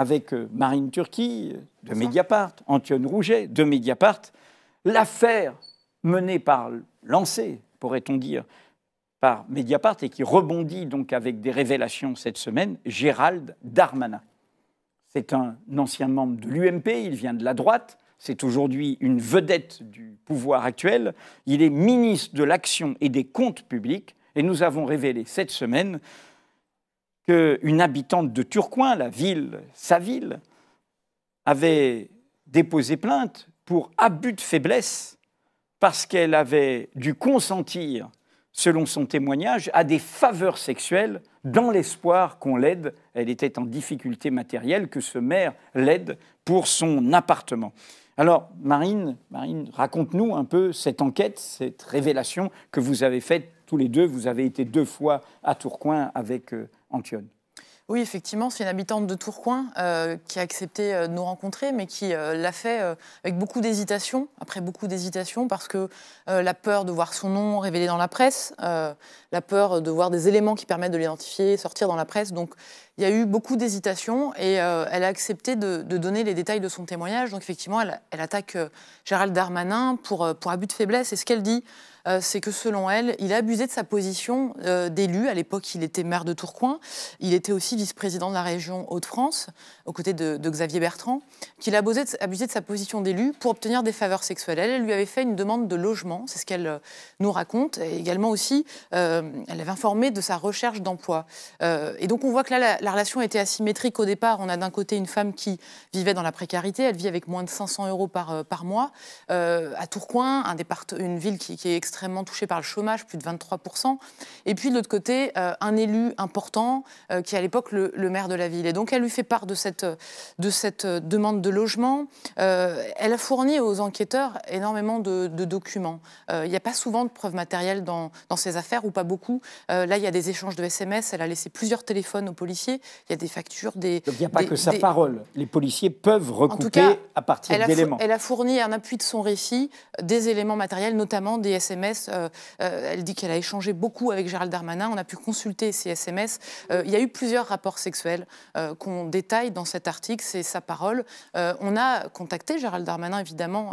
avec Marine Turki de Mediapart, Antoine Rouget de Mediapart, l'affaire lancée, pourrait-on dire, par Mediapart et qui rebondit donc avec des révélations cette semaine, Gérald Darmanin. C'est un ancien membre de l'UMP, il vient de la droite, c'est aujourd'hui une vedette du pouvoir actuel, il est ministre de l'Action et des Comptes publics, et nous avons révélé cette semaine qu'une habitante de Tourcoing, sa ville, avait déposé plainte pour abus de faiblesse parce qu'elle avait dû consentir, selon son témoignage, à des faveurs sexuelles dans l'espoir qu'on l'aide. Elle était en difficulté matérielle, que ce maire l'aide pour son appartement. Alors, Marine, raconte-nous un peu cette enquête, cette révélation que vous avez faite tous les deux. Vous avez été 2 fois à Tourcoing avec Antoine. Oui, effectivement, c'est une habitante de Tourcoing qui a accepté de nous rencontrer, mais qui l'a fait avec beaucoup d'hésitation, après beaucoup d'hésitation, parce que la peur de voir son nom révélé dans la presse, la peur de voir des éléments qui permettent de l'identifier sortir dans la presse. Donc, il y a eu beaucoup d'hésitation et elle a accepté de donner les détails de son témoignage. Donc, effectivement, elle attaque Gérald Darmanin pour abus de faiblesse. Et ce qu'elle dit, c'est que selon elle, il a abusé de sa position d'élu. À l'époque, il était maire de Tourcoing. Il était aussi vice-président de la région Hauts-de-France, aux côtés de Xavier Bertrand, qu'il a abusé de sa position d'élu pour obtenir des faveurs sexuelles. Elle lui avait fait une demande de logement, c'est ce qu'elle nous raconte. Et également aussi, elle avait informé de sa recherche d'emploi. Et donc, on voit que là, la relation était asymétrique au départ. On a d'un côté une femme qui vivait dans la précarité. Elle vit avec moins de 500 € par mois. À Tourcoing, une ville qui est extrêmement touchée par le chômage, plus de 23%. Et puis, de l'autre côté, un élu important qui est à l'époque le maire de la ville. Et donc, elle lui fait part de cette demande de logement. Elle a fourni aux enquêteurs énormément de documents. Il n'y a pas souvent de preuves matérielles dans ces affaires, ou pas beaucoup. Là, il y a des échanges de SMS. Elle a laissé plusieurs téléphones aux policiers. Il y a des factures, Donc, il n'y a pas que sa parole. Les policiers peuvent recouper à partir d'éléments. Elle a fourni un appui de son récit, des éléments matériels, notamment des SMS. Elle dit qu'elle a échangé beaucoup avec Gérald Darmanin. On a pu consulter ces SMS. Il y a eu plusieurs rapports sexuels qu'on détaille dans cet article. C'est sa parole. On a contacté Gérald Darmanin, évidemment.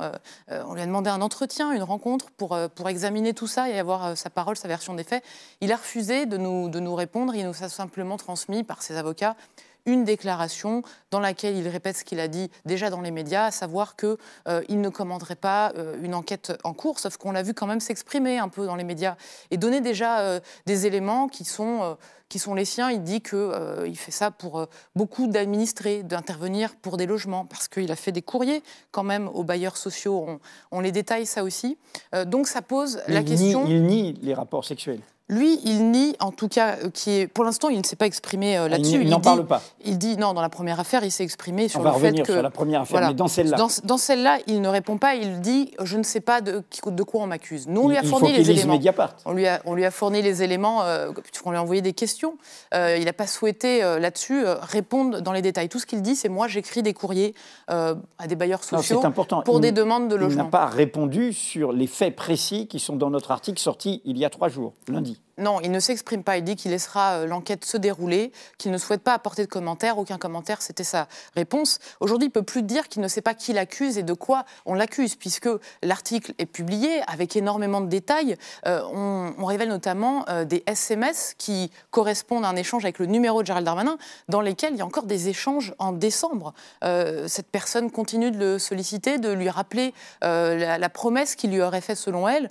On lui a demandé un entretien, une rencontre pour examiner tout ça et avoir sa parole, sa version des faits. Il a refusé de nous répondre. Il nous a simplement transmis par ses avocats une déclaration dans laquelle il répète ce qu'il a dit déjà dans les médias, à savoir qu'il ne commanderait pas une enquête en cours, sauf qu'on l'a vu quand même s'exprimer un peu dans les médias et donner déjà des éléments qui sont les siens. Il dit qu'il fait ça pour beaucoup d'administrés, d'intervenir pour des logements, parce qu'il a fait des courriers quand même aux bailleurs sociaux. On les détaille, ça aussi. Donc ça pose la question... Il nie les rapports sexuels. Lui, il nie, en tout cas, pour l'instant, il ne s'est pas exprimé là-dessus. Il n'en parle pas. Il dit, non, dans la première affaire, il s'est exprimé sur le fait que... On va revenir sur la première affaire, mais dans celle-là. Dans celle-là, il ne répond pas, il dit, je ne sais pas de quoi on m'accuse. Nous, on lui a fourni les éléments. Mediapart. On lui a fourni les éléments, puisqu'on lui a envoyé des questions. Il n'a pas souhaité, là-dessus, répondre dans les détails. Tout ce qu'il dit, c'est, moi, j'écris des courriers à des bailleurs sociaux pour des demandes de logement. Il n'a pas répondu sur les faits précis qui sont dans notre article sorti il y a 3 jours, lundi. Non, il ne s'exprime pas. Il dit qu'il laissera l'enquête se dérouler, qu'il ne souhaite pas apporter de commentaires. Aucun commentaire, c'était sa réponse. Aujourd'hui, il ne peut plus dire qu'il ne sait pas qui l'accuse et de quoi on l'accuse, puisque l'article est publié avec énormément de détails. On révèle notamment des SMS qui correspondent à un échange avec le numéro de Gérald Darmanin, dans lesquels il y a encore des échanges en décembre. Cette personne continue de le solliciter, de lui rappeler la promesse qu'il lui aurait faite selon elle.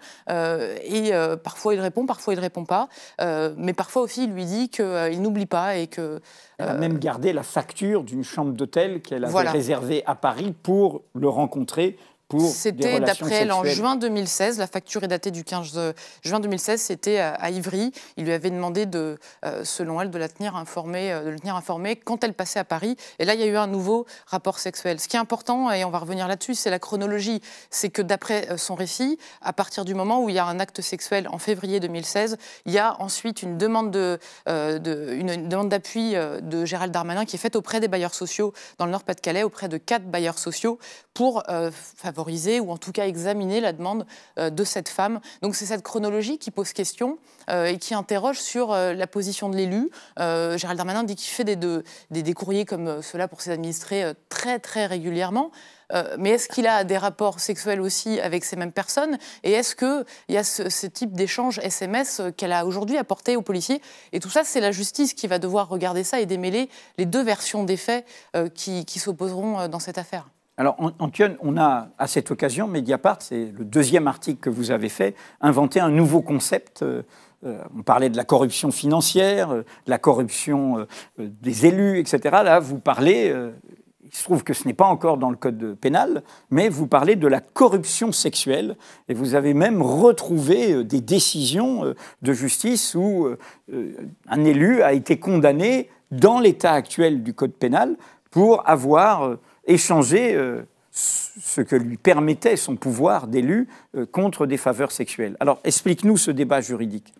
Parfois, il répond, parfois, il ne répond pas. Mais parfois aussi, il lui dit qu'il n'oublie pas et que... Elle a même gardé la facture d'une chambre d'hôtel qu'elle avait réservée à Paris pour le rencontrer. C'était, d'après elle, en juin 2016. La facture est datée du 15 juin 2016. C'était à Ivry. Il lui avait demandé, selon elle, de le tenir informé quand elle passait à Paris. Et là, il y a eu un nouveau rapport sexuel. Ce qui est important, et on va revenir là-dessus, c'est la chronologie. C'est que d'après son récit, à partir du moment où il y a un acte sexuel en février 2016, il y a ensuite une demande d'appui de Gérald Darmanin qui est faite auprès des bailleurs sociaux dans le Nord-Pas-de-Calais, auprès de 4 bailleurs sociaux pour favoriser ou en tout cas examiner la demande de cette femme. Donc c'est cette chronologie qui pose question et qui interroge sur la position de l'élu. Gérald Darmanin dit qu'il fait des courriers comme cela pour ses administrés très très régulièrement. Mais est-ce qu'il a des rapports sexuels aussi avec ces mêmes personnes? Et est-ce qu'il y a ce type d'échange SMS qu'elle a aujourd'hui apporté aux policiers? Et tout ça, c'est la justice qui va devoir regarder ça et démêler les deux versions des faits qui s'opposeront dans cette affaire. Alors, Antoine, on a, à cette occasion, Mediapart, c'est le deuxième article que vous avez fait, inventé un nouveau concept. On parlait de la corruption financière, de la corruption des élus, etc. Là, vous parlez... il se trouve que ce n'est pas encore dans le code pénal, mais vous parlez de la corruption sexuelle. Et vous avez même retrouvé des décisions de justice où un élu a été condamné dans l'état actuel du code pénal pour avoir échangé ce que lui permettait son pouvoir d'élu contre des faveurs sexuelles. Alors, explique-nous ce débat juridique.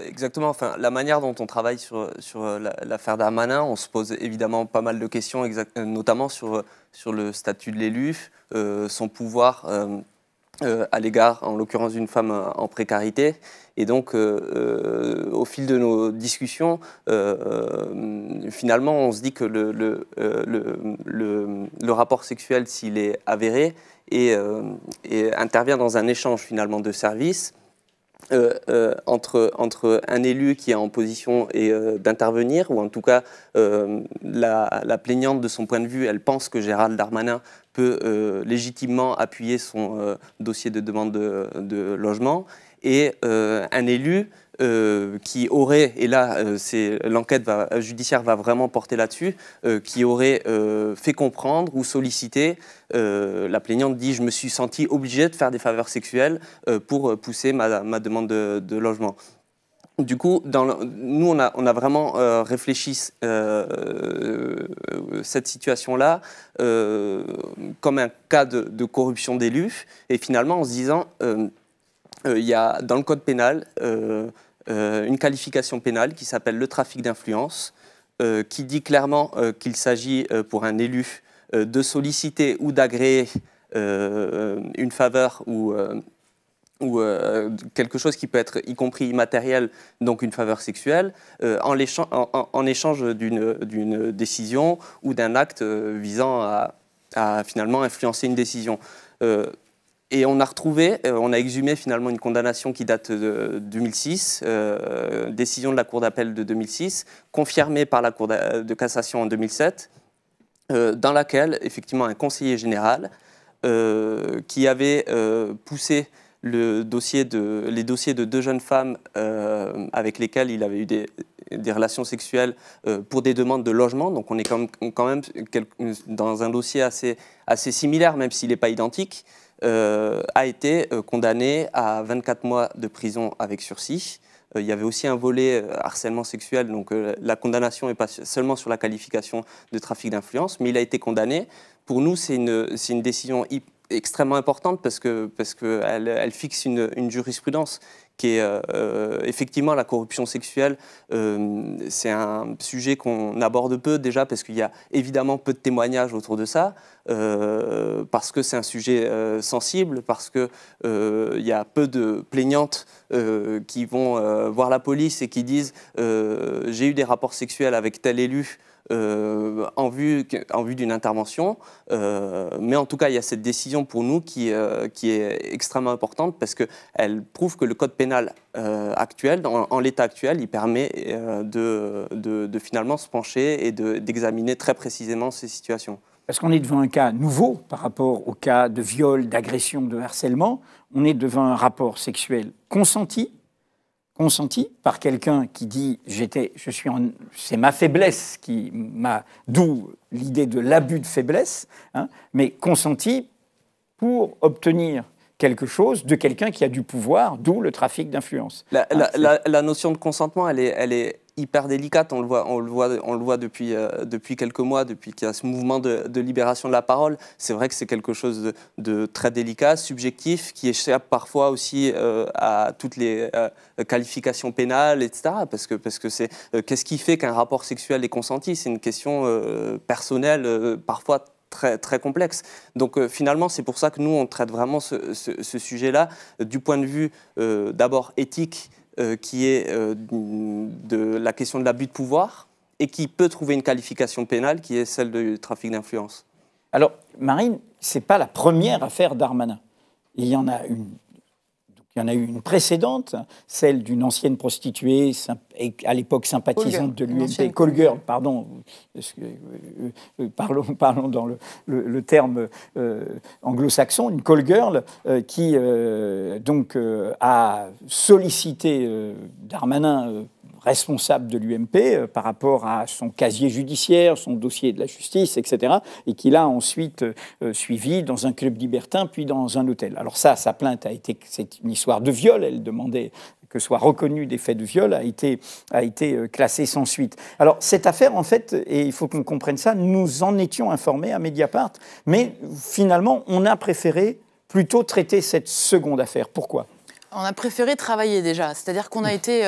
Exactement. Enfin, la manière dont on travaille sur l'affaire Darmanin, on se pose évidemment pas mal de questions, notamment sur le statut de l'élu, son pouvoir à l'égard, en l'occurrence, d'une femme en précarité. Et donc, au fil de nos discussions, finalement, on se dit que le rapport sexuel, s'il est avéré, et intervient dans un échange finalement de services, entre un élu qui est en position d'intervenir, ou en tout cas la plaignante de son point de vue, elle pense que Gérald Darmanin peut légitimement appuyer son dossier de demande de logement, et un élu qui aurait, et là l'enquête judiciaire va vraiment porter là-dessus, qui aurait fait comprendre ou sollicité, la plaignante dit « je me suis sentie obligée de faire des faveurs sexuelles pour pousser ma demande de logement ». Du coup, nous, on a vraiment réfléchi cette situation-là comme un cas de corruption d'élus, et finalement en se disant il y a dans le code pénal une qualification pénale qui s'appelle le trafic d'influence, qui dit clairement qu'il s'agit pour un élu de solliciter ou d'agréer une faveur ou quelque chose qui peut être y compris immatériel, donc une faveur sexuelle, en échange d'une décision ou d'un acte visant à finalement influencer une décision. Et on a retrouvé, on a exhumé finalement une condamnation qui date de 2006, décision de la Cour d'appel de 2006, confirmée par la Cour de cassation en 2007, dans laquelle effectivement un conseiller général qui avait poussé les dossiers de deux jeunes femmes avec lesquelles il avait eu des relations sexuelles pour des demandes de logement. Donc on est quand même dans un dossier assez similaire, même s'il n'est pas identique, a été condamné à 24 mois de prison avec sursis. Il y avait aussi un volet harcèlement sexuel, donc la condamnation n'est pas seulement sur la qualification de trafic d'influence, mais il a été condamné. Pour nous, c'est une décision extrêmement importante parce qu'elle fixe une jurisprudence qui est effectivement la corruption sexuelle. C'est un sujet qu'on aborde peu déjà parce qu'il y a évidemment peu de témoignages autour de ça, parce que c'est un sujet sensible, parce qu'il y a peu de plaignantes qui vont voir la police et qui disent j'ai eu des rapports sexuels avec tel élu en vue d'une intervention, mais en tout cas il y a cette décision pour nous qui est extrêmement importante parce qu'elle prouve que le code pénal actuel, en l'état actuel, il permet de finalement se pencher et d'examiner très précisément ces situations. Parce qu'on est devant un cas nouveau par rapport au cas de viol, d'agression, de harcèlement. On est devant un rapport sexuel consenti par quelqu'un qui dit c'est ma faiblesse qui m'a, d'où l'idée de l'abus de faiblesse, hein, mais consenti pour obtenir quelque chose de quelqu'un qui a du pouvoir, d'où le trafic d'influence. La notion de consentement, elle est hyper délicate. On le voit depuis quelques mois, depuis qu'il y a ce mouvement de libération de la parole. C'est vrai que c'est quelque chose de très délicat, subjectif, qui échappe parfois aussi à toutes les qualifications pénales, etc. Parce que c'est qu'est-ce qui fait qu'un rapport sexuel est consenti? C'est une question personnelle, parfois très, très complexe. Donc finalement, c'est pour ça que nous, on traite vraiment ce sujet-là du point de vue d'abord éthique, qui est de la question de l'abus de pouvoir, et qui peut trouver une qualification pénale, qui est celle du trafic d'influence. Alors, Marine, ce n'est pas la première affaire Darmanin. Il y en a une. Il y en a eu une précédente, celle d'une ancienne prostituée, à l'époque sympathisante de l'UMP, call girl, pardon, parlons dans le terme anglo-saxon, une call girl qui donc a sollicité Darmanin, responsable de l'UMP, par rapport à son casier judiciaire, son dossier de la justice, etc., et qui l'a ensuite suivi dans un club libertin, puis dans un hôtel. Alors ça, sa plainte c'est une histoire de viol, elle demandait que soient reconnus des faits de viol, a été classée sans suite. Alors cette affaire, en fait, et il faut qu'on comprenne ça, nous en étions informés à Mediapart, mais finalement, on a préféré plutôt traiter cette seconde affaire. Pourquoi ? On a préféré travailler déjà, c'est-à-dire qu'on a été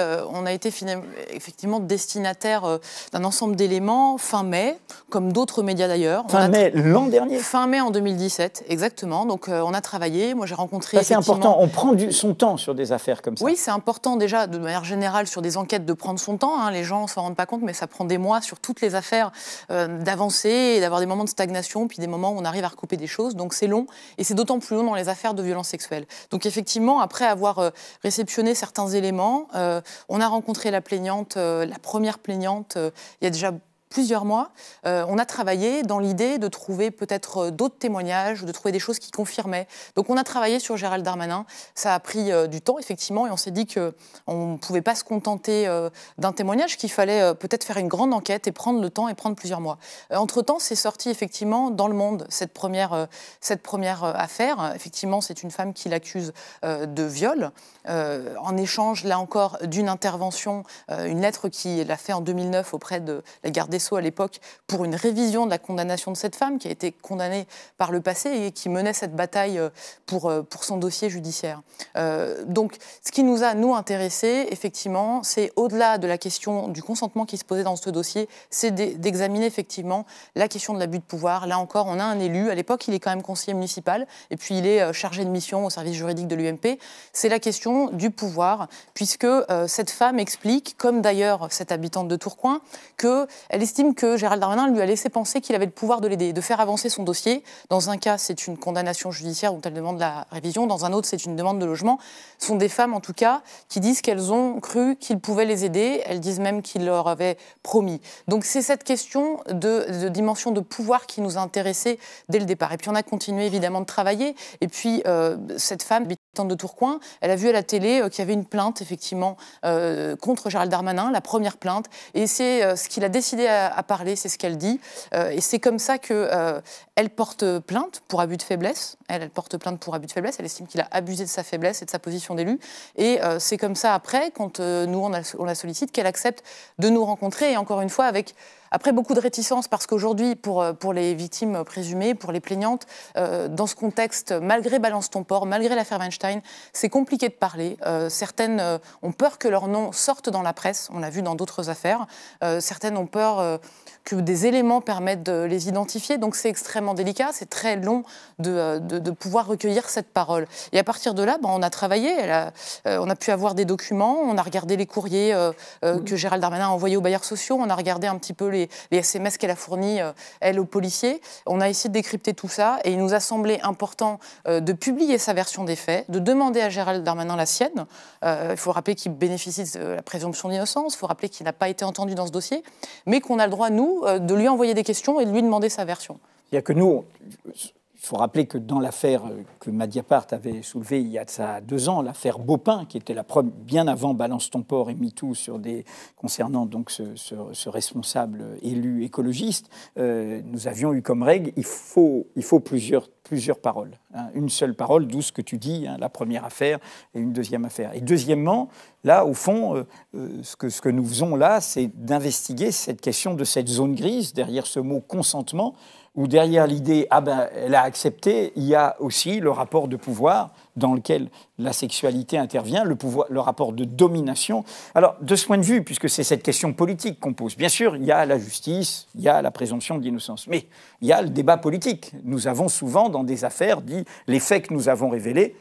effectivement destinataire d'un ensemble d'éléments fin mai, comme d'autres médias d'ailleurs. Fin mai l'an dernier. Fin mai en 2017, exactement. Donc on a travaillé, moi j'ai rencontré... Ça c'est important, on prend son temps sur des affaires comme ça. Oui, c'est important déjà, de manière générale, sur des enquêtes, de prendre son temps. Hein. Les gens ne s'en rendent pas compte, mais ça prend des mois sur toutes les affaires d'avancer et d'avoir des moments de stagnation, puis des moments où on arrive à recouper des choses. Donc c'est long, et c'est d'autant plus long dans les affaires de violences sexuelles. Donc effectivement, après avoir réceptionné certains éléments. On a rencontré la plaignante, la première plaignante, il y a déjà plusieurs mois. On a travaillé dans l'idée de trouver peut-être d'autres témoignages, de trouver des choses qui confirmaient. Donc on a travaillé sur Gérald Darmanin. Ça a pris du temps, effectivement, et on s'est dit qu'on ne pouvait pas se contenter d'un témoignage, qu'il fallait peut-être faire une grande enquête et prendre le temps et prendre plusieurs mois. Entre-temps, c'est sorti effectivement dans Le Monde, cette première affaire. Effectivement, c'est une femme qui l'accuse de viol. En échange, là encore, d'une intervention, une lettre qu'il a fait en 2009 auprès de la garde des Sceaux à l'époque pour une révision de la condamnation de cette femme qui a été condamnée par le passé et qui menait cette bataille pour son dossier judiciaire. Donc, ce qui nous a, nous, intéressés, effectivement, c'est au-delà de la question du consentement qui se posait dans ce dossier, c'est d'examiner effectivement la question de l'abus de pouvoir. Là encore, on a un élu. À l'époque, il est quand même conseiller municipal et puis il est chargé de mission au service juridique de l'UMP. C'est la question du pouvoir, puisque cette femme explique, comme d'ailleurs cette habitante de Tourcoing, qu'elle estime que Gérald Darmanin lui a laissé penser qu'il avait le pouvoir de l'aider, de faire avancer son dossier. Dans un cas, c'est une condamnation judiciaire dont elle demande la révision. Dans un autre, c'est une demande de logement. Ce sont des femmes, en tout cas, qui disent qu'elles ont cru qu'il pouvait les aider. Elles disent même qu'il leur avait promis. Donc c'est cette question de dimension de pouvoir qui nous a intéressés dès le départ. Et puis on a continué évidemment de travailler. Et puis cette femme, habitante de Tourcoing, elle a vu à la télé qu'il y avait une plainte, effectivement, contre Gérald Darmanin, la première plainte. Et c'est ce qu'il a décidé à parler, c'est ce qu'elle dit. Et c'est comme ça qu'elle porte plainte pour abus de faiblesse. Elle porte plainte pour abus de faiblesse. Elle estime qu'il a abusé de sa faiblesse et de sa position d'élu. Et c'est comme ça, après, quand nous, on la sollicite, qu'elle accepte de nous rencontrer. Et encore une fois, après beaucoup de réticences, parce qu'aujourd'hui, pour les victimes présumées, pour les plaignantes, dans ce contexte, malgré Balance ton port, malgré l'affaire Weinstein, c'est compliqué de parler. Certaines ont peur que leur nom sorte dans la presse, on l'a vu dans d'autres affaires. Certaines ont peur que des éléments permettent de les identifier, donc c'est extrêmement délicat, c'est très long de pouvoir recueillir cette parole. Et à partir de là, on a travaillé, on a pu avoir des documents, on a regardé les courriers que Gérald Darmanin a envoyés aux bailleurs sociaux, on a regardé un petit peu les SMS qu'elle a fournis, elle, aux policiers. On a essayé de décrypter tout ça et il nous a semblé important de publier sa version des faits, de demander à Gérald Darmanin la sienne. Il faut rappeler qu'il bénéficie de la présomption d'innocence, il faut rappeler qu'il n'a pas été entendu dans ce dossier, mais qu'on a le droit, nous, de lui envoyer des questions et de lui demander sa version. Il y a que nous... Il faut rappeler que dans l'affaire que Mediapart avait soulevée il y a de ça 2 ans, l'affaire Baupin, qui était bien avant Balance ton port et MeToo concernant donc ce responsable élu écologiste, nous avions eu comme règle, il faut plusieurs paroles. Hein. Une seule parole, d'où ce que tu dis, la première affaire et une deuxième affaire. Et deuxièmement, là, au fond, ce que nous faisons là, c'est d'investiguer cette question de cette zone grise, derrière ce mot consentement, où derrière l'idée « ah ben, elle a accepté », il y a aussi le rapport de pouvoir dans lequel la sexualité intervient, le rapport de domination. Alors, de ce point de vue, puisque c'est cette question politique qu'on pose, bien sûr, il y a la justice, il y a la présomption d'innocence, mais il y a le débat politique. Nous avons souvent, dans des affaires, dit les faits que nous avons révélés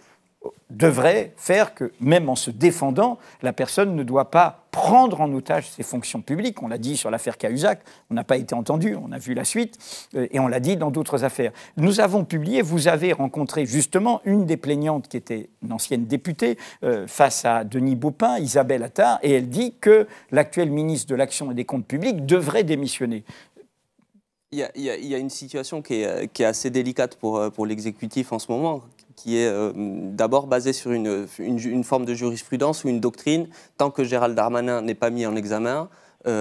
devrait faire que, même en se défendant, la personne ne doit pas prendre en otage ses fonctions publiques. On l'a dit sur l'affaire Cahuzac, on n'a pas été entendu, on a vu la suite, et on l'a dit dans d'autres affaires. Nous avons publié, vous avez rencontré justement une des plaignantes qui était une ancienne députée face à Denis Baupin, Isabelle Attard, et elle dit que l'actuel ministre de l'Action et des Comptes publics devrait démissionner. Il y a une situation qui est assez délicate pour l'exécutif en ce moment, qui est d'abord basée sur une forme de jurisprudence ou une doctrine. Tant que Gérald Darmanin n'est pas mis en examen, il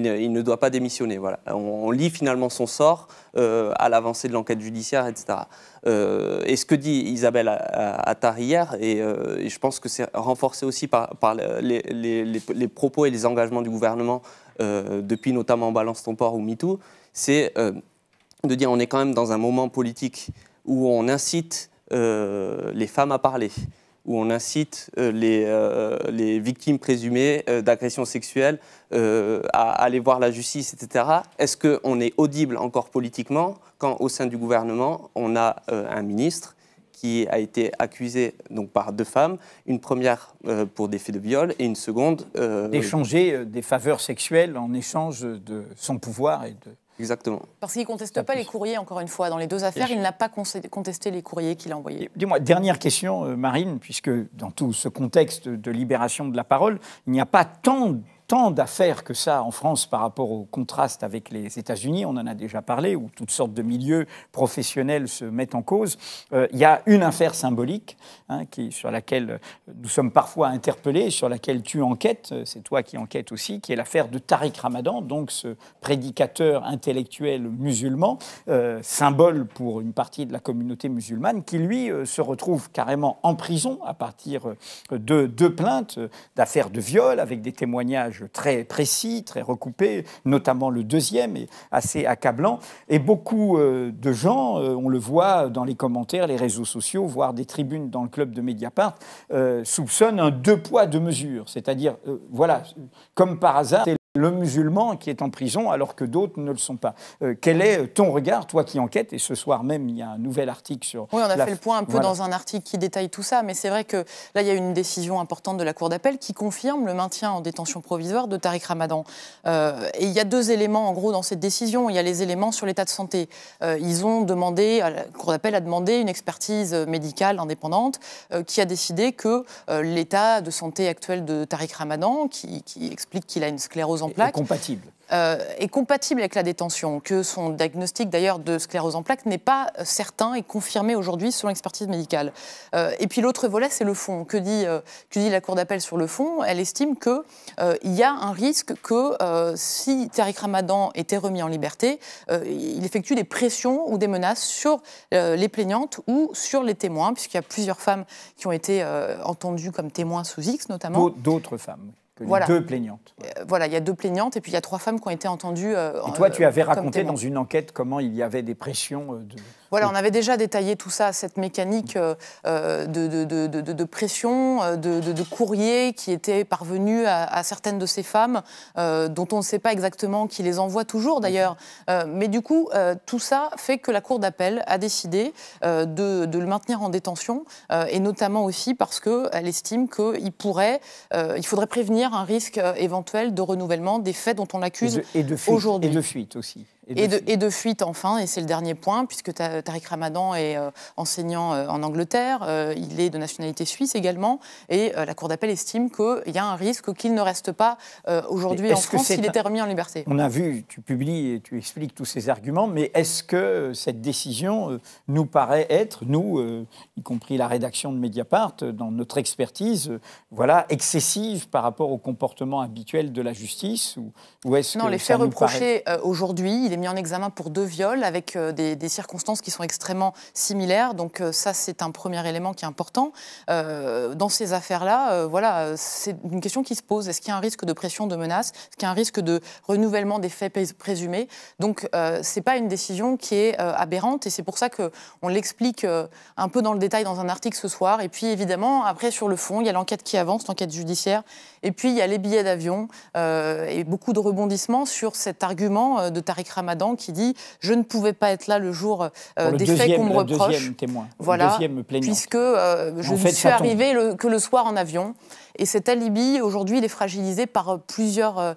ne doit pas démissionner. Voilà. On lit finalement son sort à l'avancée de l'enquête judiciaire, etc. Et ce que dit Isabelle Attard hier, et je pense que c'est renforcé aussi par les propos et les engagements du gouvernement depuis notamment Balance ton port ou MeToo, c'est de dire on est quand même dans un moment politique où on incite les femmes à parler, où on incite les victimes présumées d'agressions sexuelles à aller voir la justice, etc. Est-ce qu'on est audible encore politiquement quand au sein du gouvernement, on a un ministre qui a été accusé donc, par 2 femmes, une première pour des faits de viol et une seconde... d'échanger des faveurs sexuelles en échange de son pouvoir et de... Exactement. Parce qu'il ne conteste pas les courriers, encore une fois. Dans les 2 affaires, il n'a pas contesté les courriers qu'il a envoyés. Dis-moi, dernière question, Marine, puisque dans tout ce contexte de libération de la parole, il n'y a pas tant d'affaires que ça en France par rapport au contraste avec les États-Unis, on en a déjà parlé, où toutes sortes de milieux professionnels se mettent en cause. Il y a une affaire symbolique sur laquelle nous sommes parfois interpellés, sur laquelle tu enquêtes, c'est toi qui enquêtes aussi, qui est l'affaire de Tariq Ramadan, donc ce prédicateur intellectuel musulman, symbole pour une partie de la communauté musulmane, qui lui se retrouve carrément en prison à partir de 2 plaintes d'affaires de viol avec des témoignages très précis, très recoupés, notamment le 2e est assez accablant. Et beaucoup de gens, on le voit dans les commentaires, les réseaux sociaux, voire des tribunes dans le club de Mediapart, soupçonnent un 2 poids 2 mesures. C'est-à-dire, voilà, comme par hasard, c'est le musulman qui est en prison alors que d'autres ne le sont pas. Quel est ton regard, toi qui enquêtes, et ce soir même il y a un nouvel article sur... Oui, on a fait le point un peu dans un article qui détaille tout ça, mais c'est vrai que là il y a une décision importante de la Cour d'appel qui confirme le maintien en détention provisoire de Tariq Ramadan. Et il y a 2 éléments en gros dans cette décision. Il y a les éléments sur l'état de santé. Ils ont demandé, la Cour d'appel a demandé une expertise médicale indépendante qui a décidé que l'état de santé actuel de Tariq Ramadan, qui explique qu'il a une sclérose en plaques, est compatible avec la détention, que son diagnostic d'ailleurs de sclérose en plaques n'est pas certain et confirmé aujourd'hui selon l'expertise médicale. Et puis l'autre volet, c'est le fond. Que dit la Cour d'appel sur le fond? Elle estime qu'il y a un risque que si Tariq Ramadan était remis en liberté, il effectue des pressions ou des menaces sur les plaignantes ou sur les témoins, puisqu'il y a plusieurs femmes qui ont été entendues comme témoins sous X notamment. D'autres femmes. Voilà. 2 plaignantes. Voilà, il y a 2 plaignantes et puis il y a 3 femmes qui ont été entendues. Et toi, tu avais raconté dans une enquête comment il y avait des pressions de... Voilà, on avait déjà détaillé tout ça, cette mécanique de pression, de courriers qui étaient parvenus à certaines de ces femmes, dont on ne sait pas exactement qui les envoie toujours d'ailleurs. Mais du coup, tout ça fait que la Cour d'appel a décidé de le maintenir en détention, et notamment aussi parce qu'elle estime qu'il faudrait prévenir un risque éventuel de renouvellement des faits dont on l'accuse aujourd'hui. Et de fuite aussi. Et de fuite, enfin, et c'est le dernier point, puisque Tariq Ramadan est enseignant en Angleterre, il est de nationalité suisse également, et la Cour d'appel estime qu'il y a un risque qu'il ne reste pas aujourd'hui en France s'il était remis en liberté. On a vu, tu publies et tu expliques tous ces arguments, mais est-ce que cette décision nous paraît être, nous, y compris la rédaction de Mediapart, dans notre expertise, excessive par rapport au comportement habituel de la justice ou est-ce Non, que les faits reprochés aujourd'hui, il est mis en examen pour 2 viols avec des circonstances qui sont extrêmement similaires. Donc ça, c'est un premier élément qui est important. Dans ces affaires-là, voilà, c'est une question qui se pose. Est-ce qu'il y a un risque de pression, de menace? Est-ce qu'il y a un risque de renouvellement des faits présumés? Donc c'est pas une décision qui est aberrante et c'est pour ça qu'on l'explique un peu dans le détail dans un article ce soir. Et puis évidemment, après sur le fond, il y a l'enquête qui avance, l'enquête judiciaire. Et puis il y a les billets d'avion et beaucoup de rebondissements sur cet argument de Tariq Ramadan qui dit « je ne pouvais pas être là le jour des faits qu'on me reproche ». Le deuxième témoin, voilà, le deuxième plaignant. Puisque je ne suis arrivée que le soir en avion. Et cet alibi, aujourd'hui, il est fragilisé par plusieurs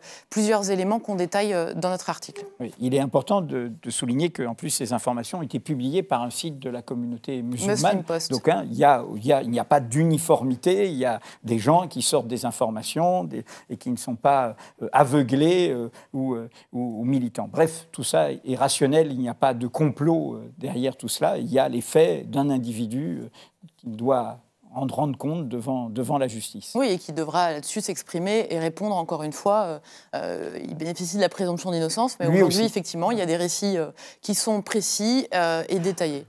éléments qu'on détaille dans notre article. Oui, il est important de souligner qu'en plus, ces informations ont été publiées par un site de la communauté musulmane. Donc, il n'y a pas d'uniformité, il y a des gens qui sortent des informations et qui ne sont pas aveuglés ou militants. Bref, tout ça est rationnel, il n'y a pas de complot derrière tout cela. Il y a les faits d'un individu qui doit en rendre compte devant la justice. Oui, et qui devra là-dessus s'exprimer et répondre encore une fois. Il bénéficie de la présomption d'innocence, mais aujourd'hui, effectivement, il y a des récits qui sont précis et détaillés.